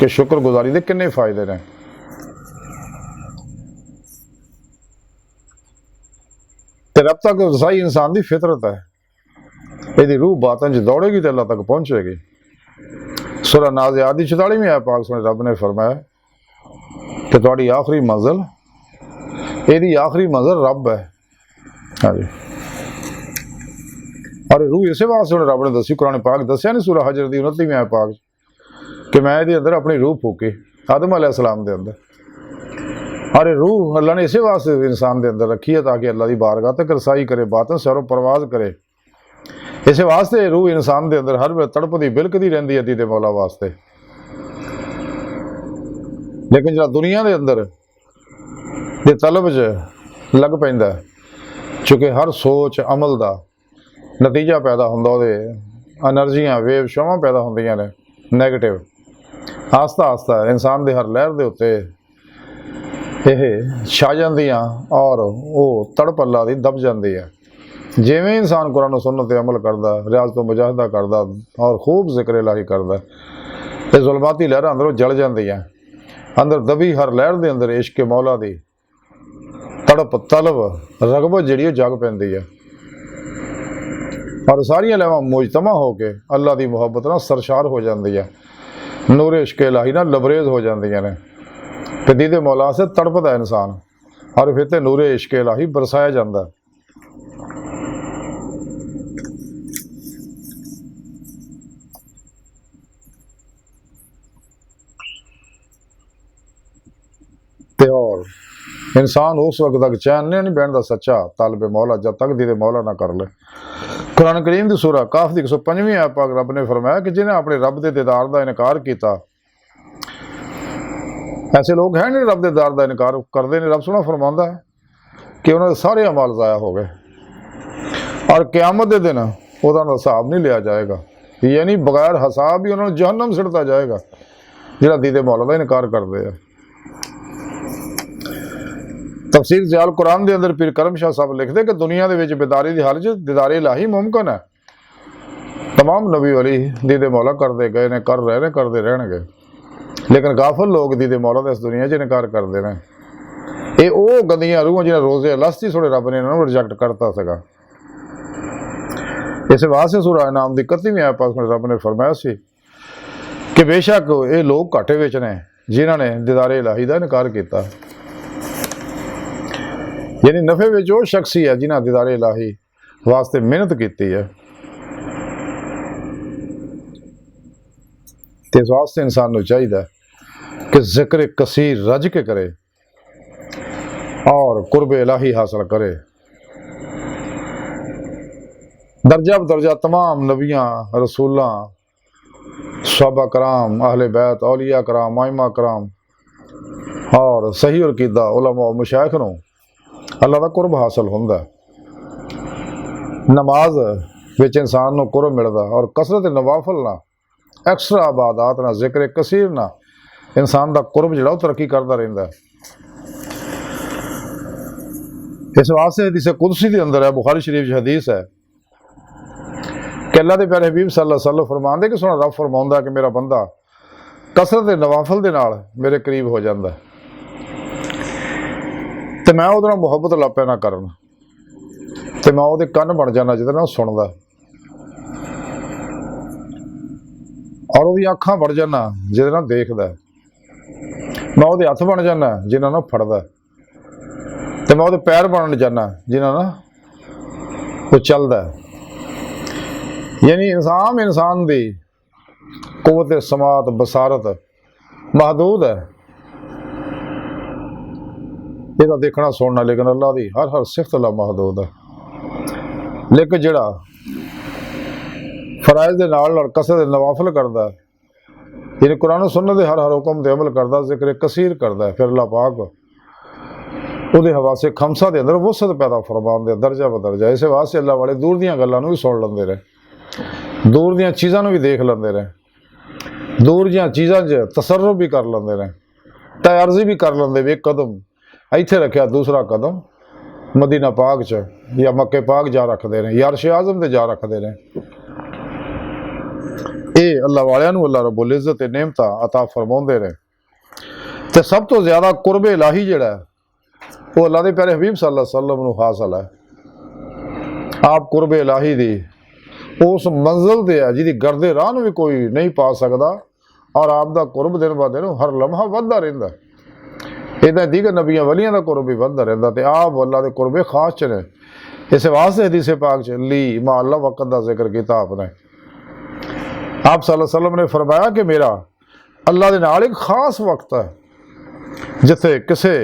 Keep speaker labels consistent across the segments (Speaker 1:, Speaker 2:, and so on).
Speaker 1: कि शुक्रगुजारी के किन्ने फायदे ने। ते रब तक रसाई इंसान की फितरत है, यदि रूह बातन च दौड़ेगी तो अल्लाह तक पहुँचेगी। सूरह नाज़ियात दी 44वीं आयत पाक सुने रब ने फरमाया कि तुहाडी आखिरी मंजिल, यदि आखिरी मंजिल रब है। हाँ जी, और रूह इसे वास्ते हुण रब ने दसी, कुरान पाक दसिया नहीं सूरह हजर दी 29वीं आयत पाक कि मैं इहदे अंदर अपनी रूह फूकी आदम अलैहिस्सलाम दे अंदर। और रूह अल्लाह ने इसे वास्ते इंसान के अंदर रखी है ताकि अल्लाह की बारगाह तक रसाई करे, बातन सैरो परवाज करे। इस वास्ते रूह इंसान के अंदर हर वे तड़पदी बिलकदी रहिंदी है दीदे मौला वास्ते। लेकिन जो दुनिया के अंदर दे तलब च लग पैंदा, चूँकि हर सोच अमल का नतीजा पैदा होंदा, उहदे एनर्जियां वेव शवां पैदा होंदियां ने नैगेटिव। आस्ता आस्ता इंसान के हर लहर के उत्ते यह छा जांदियां और वो तड़प अल्लाह दी दब जाती है। जिवें इंसान कुरान सुन्नत ते अमल करदा, रियाज तो मुजाहिदा करदा और खूब जिक्र इलाही करदा, ये जुल्माती लहर अंदरों जल जांदियां। अंदर दबी हर लहर के अंदर इश्क मौला दी तड़प तलब रगबत जिहड़ी जग पैंदी है और सारियां लहवां मुजतमा होके अल्लाह की मुहब्बत नाल सरशार हो जाती है, नूर इश्क इलाही नाल लबरेज हो जांदियां ने। ते दीदे मौला से तड़पदा इंसान और फिर ते नूरे इश्क इलाही बरसाया जाता। ते और इंसान उस वक्त तक चैन नहीं बैठता सच्चा तालिब मौला जब तक दीदे मौला ना कर ले। कुरान करीम की सूरह काफ की 105वीं आयत पाक रब ने फरमाया कि जिन्हें अपने रब के दीदार का इनकार किया, ऐसे लोग हैं नहीं रब के दीदार का इनकार करते हैं। रब सोना फरमाता है कि उन्होंने सारे अमाल ज़ाया हो गए और क़यामत के दिन उहदा हिसाब नहीं लिया जाएगा, यानी बगैर हिसाब ही उन्होंने जहन्नम सिड़ता जाएगा जिहड़ा दीदे मौला का इनकार करते हैं। तफसीर ज़ियाल कुरान के अंदर पीर करम शाह साहब लिखते कि दुनिया के बेदारी की हालत दीदारे इलाही मुमकिन है। तमाम नबी वली दीदे मौला करते गए ने, कर रहे ने, करते रहणगे, लेकिन गाफिल लोग दीदे मौला का इस दुनिया च इनकार करते हैं। ये वो गंदियां रूहां जिन्हें रोज़े अलस्ती थोड़े रब ने इन्होंने रिजेक्ट करता सगा। इस वास्ते सूरह इनाम की 31वीं आयत पाक रब ने फरमाया सी कि बेशक ये लोग घाटे विच ने जिन्होंने दीदारे इलाही का इनकार किया, यानी नफे में वो शख्स ही है जिन्हें दीदारे इलाही वास्ते मेहनत की है। तो इस वास्ते इंसान को चाहिए कि जिक्र कसीर रज के करे और कुर्ब इलाही हासिल करे। दर्जा बदर्जा तमाम नबियाँ रसूलां सहाबा कराम अहले बैत औलिया कराम आइमा कराम और सही और कीदा उलमा मशाइख नूं अल्लाह का कुर्ब हासिल होंदा। नमाज विच इंसान को कुर्ब मिलता और कसरत नवाफल ना एक्स्ट्रा इबादत ना जिक्र कसीर ना इंसान का कुर्ब जिहड़ा तरक्की करता रहिंदा। इस वास्ते हदीस कुदसी के अंदर है, बुखारी शरीफ हदीस है कि अल्लाह के प्यारे हबीब सल्लल्लाहु अलैहि वसल्लम फरमांदे कि सुना रब फरमाउंदा कि मेरा बंदा कसरत नवाफल के नाल मेरे करीब हो जाता तो मैं उहदे नाल मुहब्बत लग पैना करन ते मैं उहदे कन्न बन जाना जिहदे नाल सुनदा और उहदी अखां बन जाना जिहदे नाल देखदा, मैं उहदे हत्थ बन जाना जिन्हां नाल फड़दा ते मैं उहदे पैर बन जाना जिन्हां नाल वो चलदा। यानी इंसान की कुव्वत समात बसारत महदूद है, यह देखना सुनना, लेकिन अल्लाह की हर सिफत अल्लाह महदूद है। लेकिन जिहड़ा फराइज के नाल कसरत नवाफल करता है, यानी कुरान सुन्नत के हर हुक्म ते अमल करता, जिक्र कसीर करता है, फिर अल्लाह पाक उहदे हवासे खमसा के अंदर वसत पैदा फरमाउंदे दर्जा बदर्जा। इस वास्ते अल्लाह वाले दूर दीयां गल्लां नूं भी सुन लैंदे रहे, दूर दीयां चीज़ां नूं भी देख लैंदे रहे, दूर दीयां चीज़ां 'च तसर्रुफ भी कर लैंदे रहे, तयर्जी भी कर लैंदे भी। एक कदम इत्थे रखिया, दूसरा कदम मदीना पाक च या मक्के पाक जा रखते हैं, या अर्श आज़म ते जा रखते हैं। ये अल्लाह वालियां नूं अल्लाह रब्बुल इज़्ज़त नेमतां अता फरमाउंदे ने। ते सब तो ज़्यादा कुर्ब इलाही जिहड़ा वो अल्लाह दे प्यारे हबीब सल्लल्लाहु अलैहि वसल्लम नूं हासिल है। आप कुर्ब इलाही दी उस मंजिल ते है जिहदी गर्दे राह नूं भी कोई नहीं पा सकदा, और आप दा कुर्ब दिन ब दिन हर लम्हा वधदा रहिंदा। इदां दीगर नबियां वलियां दा कुर्ब भी वधदा रहिंदा ते आप अल्लाह दे कुर्बे खास च ने। इस वास्ते हदीस पाक च ली मा अल्लाह वक़्त का जिक्र किया आपने। आप सल्लल्लाहु अलैहि वसल्लम ने फरमाया कि मेरा अल्लाह दे नाल एक खास वक्त है जिथे किसी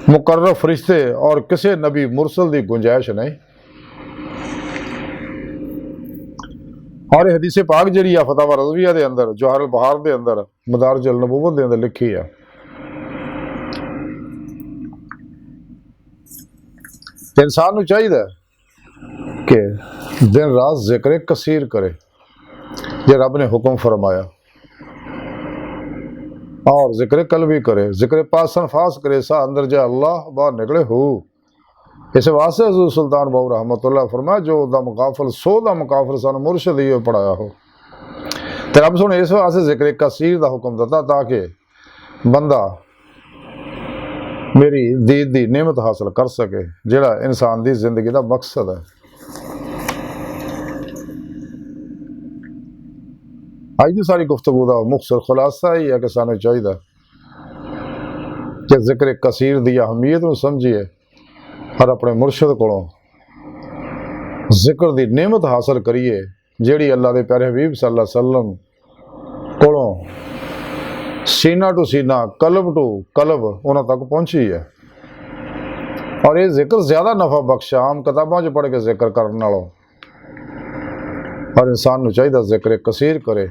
Speaker 1: मुकर्रब फरिश्ते और किसी नबी मुरसल की गुंजाइश नहीं। और ये हदीस पाक जी फतावा रज़विया के अंदर जवाहर बहार के अंदर मदारिज अल नबूवत के अंदर लिखी है। इंसान को चाहिए कि दिन रात जिक्र कसीर करे जो रब ने हुक्म फरमाया, और जिक्र कल्बी करे, जिक्र पासन फास करे, सा अंदर जा अल्लाह बाहर निकले हो। इस वास्ते हज़रत सुल्तान बाहू रहमतुल्लाह फरमाया जो दा मुकाफल सो दा मुकाफल सानू मुर्शद ही पढ़ाया हो। तो रब सुने इस वास्ते जिक्र कसीर का हुक्म दिता ताकि बंदा मेरी दीद दी नेमत हासिल कर सके, जिहड़ा इंसान की जिंदगी का मकसद है। अज की सारी गुफ्तगू का मुख्तसर खुलासा ही है कि सानू चाहिए कि जिक्र कसीर की अहमियत को समझिए और अपने मुर्शद को जिक्र की नेमत हासिल करिए जिहड़ी अल्लाह के प्यारे हबीब सल्लल्लाहु अलैहि वसल्लम को सीना टू सीना कल्ब टू कल्ब उन्होंने तक पहुंची है। और ये जिक्र ज्यादा नफा बख्श आम किताबों च पढ़ के जिक्र करने नालों, और इंसान को चाहिए जिक्र कसीर करे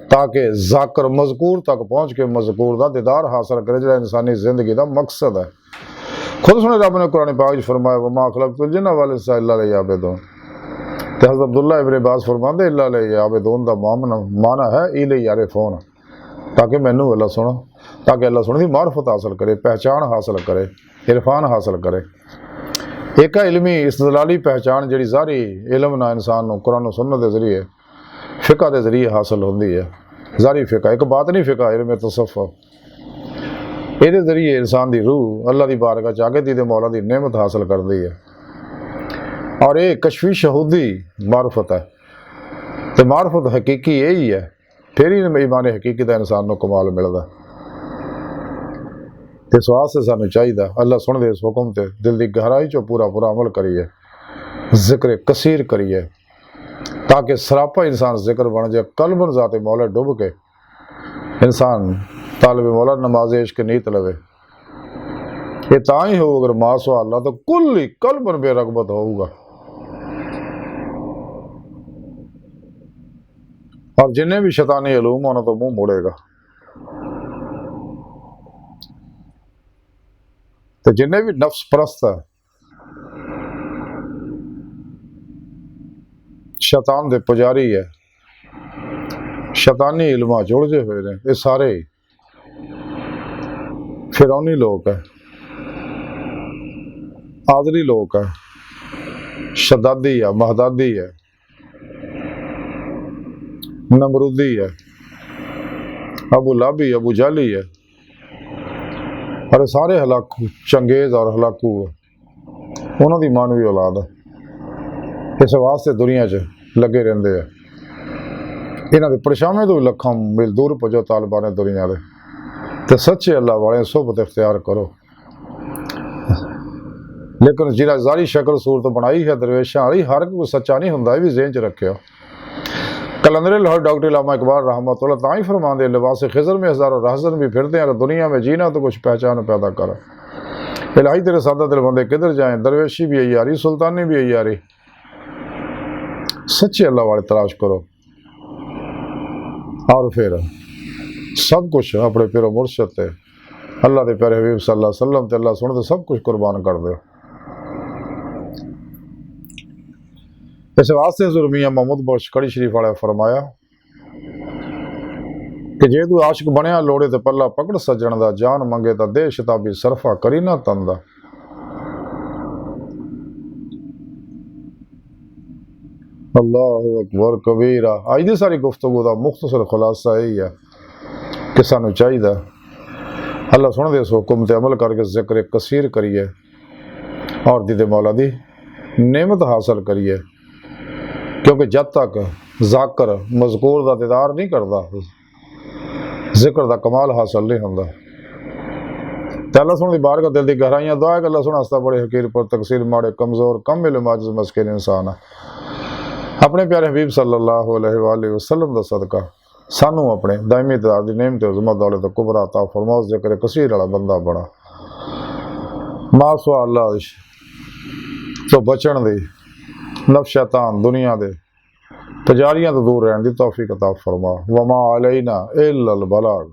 Speaker 1: ताकि जाकर मजकूर तक पहुँच के मजकूर का दीदार हासिल करे जो इंसानी जिंदगी का मकसद है। खुद सुने रब ने कुरान पाक फरमाया वमा खलक़तुल जिन्ना वल इंसा इल्ला लियअबुदून। तो हज़रत अब्दुल्लाह इब्न अब्बास फरमाते इल्ला लियअबुदून दा माना है इले यारिफून, ताकि मैनू अल्लाह सुनो, ताकि अल्लाह सुने की मार्फत हासिल करे, पहचान हासिल करे, इरफान हासिल करे। एक इलमी इस्तदलाली पहचान जी सारी इलम ना इंसान को कुरान सुन्नत के जरिए फिका के जरिए हासिल होती है। जारी फिका एक बात नहीं, फिका इल्म तसव्वुफ, ये जरिए इंसान की रूह अल्लाह की बारगाह च आके दी मौला की नेमत हासिल करती है। और ये कशफी शहूदी मार्फत है, तो मार्फत हकीकी यही है, फिर ही ईमान हकीकी का इंसान को कमाल मिलता। इस वास्ते सानू चाहिए अल्लाह सुन दे इस हुक्म से दिल की गहराई चो पूरा पूरा अमल करिए, जिक्र कसीर करिए ताकि सरापा इंसान जिक्र बन जाए। कल्बन जाते मौला डुब के इंसान तालिब मौला नमाज इश्क नीत लवे। ये ता ही हो अगर मास अल्लाह तो कुल ही कल्बन बेरगबत होगा। और जिन्हें भी शैतानी इलूम उन्होंने तो मुंह मोड़ेगा, तो जिन्हें भी नफ्स परस्त है शैतान दे पुजारी है, शैतानी इल्मा जुड़े हुए ने, ये सारे फिरौनी लोग है, आदरी लोग है, शदादी है, महदादी है, नमरूदी है, अबू लाबी अबू जाली है, और सारे हलाकू चंगेज और हलाकू उन्होंने मानवी औलाद है। इस वास्ते दुनिया च लगे रहते हैं। इन्हों के परछावे तो भी लखा मील दूर पुजो तालिबान दुनिया के, तो सच्चे अल्लाह वाले सोबत इख्तियार करो। लेकिन जिन्हें जारी शक्ल सूरत बनाई है दरवेशा वाली, हर कोई सच्चा नहीं होंगे, भी ज़हन च रखियो। कलंदर लाहौर डॉक्टर इलामा इकबाल रहमतुल्लाह ताई फरमाते लिबास खिजर में हज़ारों रहज़न भी फिरते हैं, अगर दुनिया में जीना तो कुछ पहचान पैदा कर। इलाही तेरे सादा दिल बंदे किधर जाएं, दरवेशी भी यही आ रही, सुल्तानी भी यही आ रही। सच्चे अल्लाह वाले तलाश करो और फिर सब कुछ अपने पिरो मुर्शद ते अल्लाह के प्यारे हबीब सल्लल्लाहु अलैहि वसल्लम ते अल्लाह सुन सब कुछ कुर्बान कर दो। इस वास्ते हज़रत मियां महमूद बख्श कड़ी शरीफ वाले फरमाया कि जे तू आशिक बनया लोड़े तो पल्ला पकड़ सजन दा, जान मंगे तो दे शताबी सरफा करी ना तन दा। अल्लाह अकबर कबीरा। अज की सारी गुफ्तगू का मुख्तसर खुलासा यही है कि सानू चाहिए अल्लाह सुनते इस हुक्म ते अमल करके जिक्र कसीर करिए और दीदे मौला दी नेमत हासिल करिए, क्योंकि जब तक जाकर मजकूर का दीदार नहीं करता जिक्र का कमाल हासिल नहीं होंदा। ते अल्लाह सुन दी बार का दिल की गहराइयां दुआ है। अल्लाह सुन हस्ता बड़े हकीर पर तकसीर माड़े कमज़ोर कम इल्म आजिज़ मस्किन इंसान है। अपने प्यारे हबीब सल्लल्लाहु अलैहि वसल्लम दा सदका सानू अपने दायमी इक़्तिदार दी नेमत उज़्मा दौलत कुबरा अता फरमाओ, ज़िक्र कसीर वाला बंदा बना मासवा अल्लाह तो बचन दी, नफ्स शैतान दुनिया दे तजारियां तो दूर रहने दी तौफीक अता फरमा। वमा अलैना इल्लल बलाग।